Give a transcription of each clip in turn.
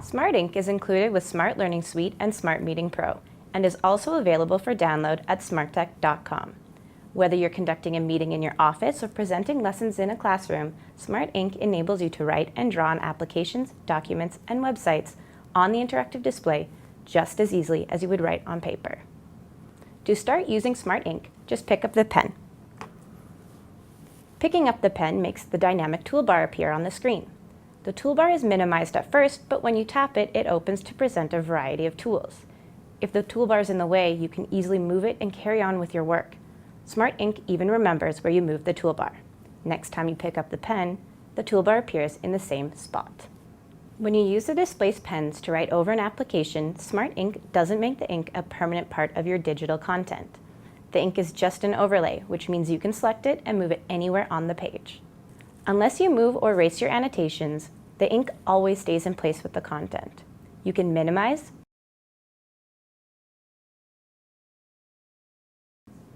Smart Ink is included with Smart Learning Suite and Smart Meeting Pro, and is also available for download at smarttech.com. Whether you're conducting a meeting in your office or presenting lessons in a classroom, Smart Ink enables you to write and draw on applications, documents, and websites on the interactive display just as easily as you would write on paper. To start using Smart Ink, just pick up the pen. Picking up the pen makes the dynamic toolbar appear on the screen. The toolbar is minimized at first, but when you tap it, it opens to present a variety of tools. If the toolbar is in the way, you can easily move it and carry on with your work. Smart Ink even remembers where you moved the toolbar. Next time you pick up the pen, the toolbar appears in the same spot. When you use the displaced pens to write over an application, Smart Ink doesn't make the ink a permanent part of your digital content. The ink is just an overlay, which means you can select it and move it anywhere on the page. Unless you move or erase your annotations, the ink always stays in place with the content. You can minimize,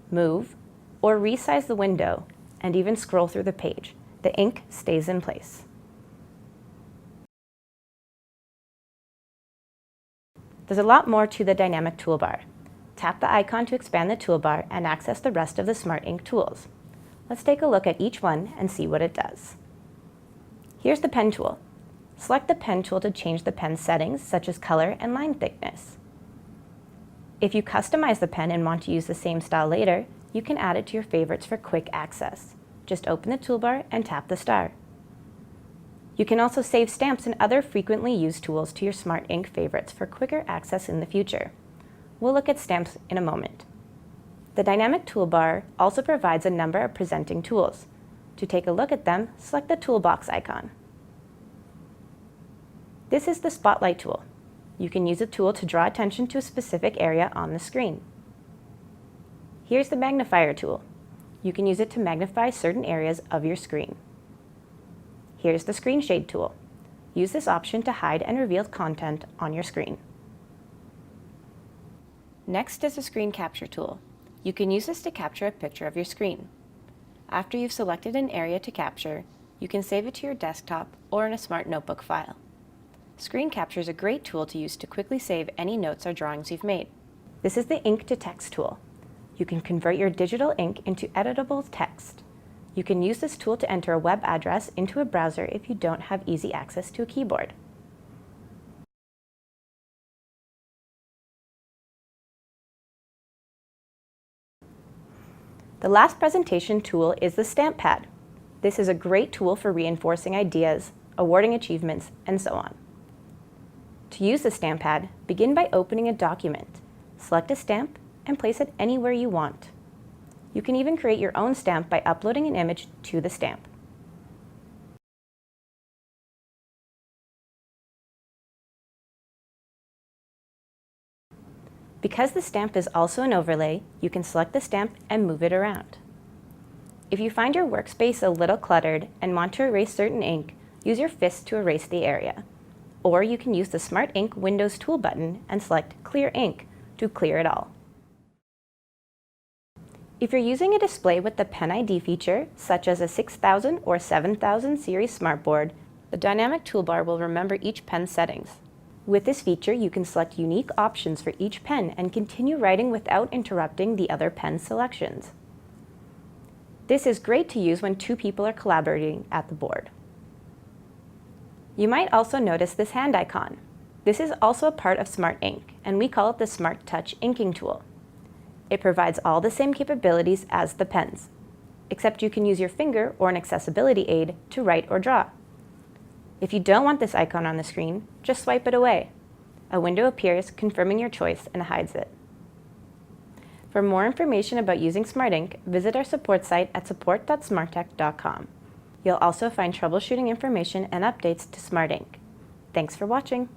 move, or resize the window, and even scroll through the page. The ink stays in place. There's a lot more to the dynamic toolbar. Tap the icon to expand the toolbar and access the rest of the Smart Ink tools. Let's take a look at each one and see what it does. Here's the pen tool. Select the pen tool to change the pen settings, such as color and line thickness. If you customize the pen and want to use the same style later, you can add it to your favorites for quick access. Just open the toolbar and tap the star. You can also save stamps and other frequently used tools to your Smart Ink favorites for quicker access in the future. We'll look at stamps in a moment. The dynamic toolbar also provides a number of presenting tools. To take a look at them, select the toolbox icon. This is the spotlight tool. You can use a tool to draw attention to a specific area on the screen. Here's the magnifier tool. You can use it to magnify certain areas of your screen. Here's the screen shade tool. Use this option to hide and reveal content on your screen. Next is the screen capture tool. You can use this to capture a picture of your screen. After you've selected an area to capture, you can save it to your desktop or in a smart notebook file. Screen capture is a great tool to use to quickly save any notes or drawings you've made. This is the ink to text tool. You can convert your digital ink into editable text. You can use this tool to enter a web address into a browser if you don't have easy access to a keyboard. The last presentation tool is the stamp pad. This is a great tool for reinforcing ideas, awarding achievements, and so on. To use the stamp pad, begin by opening a document. Select a stamp and place it anywhere you want. You can even create your own stamp by uploading an image to the stamp. Because the stamp is also an overlay, you can select the stamp and move it around. If you find your workspace a little cluttered and want to erase certain ink, use your fist to erase the area. Or you can use the Smart Ink Windows tool button and select Clear Ink to clear it all. If you're using a display with the Pen ID feature, such as a 6000 or 7000 series smartboard, the dynamic toolbar will remember each pen's settings. With this feature, you can select unique options for each pen and continue writing without interrupting the other pen selections. This is great to use when two people are collaborating at the board. You might also notice this hand icon. This is also a part of Smart Ink, and we call it the Smart Touch inking tool. It provides all the same capabilities as the pens, except you can use your finger or an accessibility aid to write or draw. If you don't want this icon on the screen, just swipe it away. A window appears confirming your choice and hides it. For more information about using Smart Ink, visit our support site at support.smarttech.com. You'll also find troubleshooting information and updates to Smart Ink. Thanks for watching.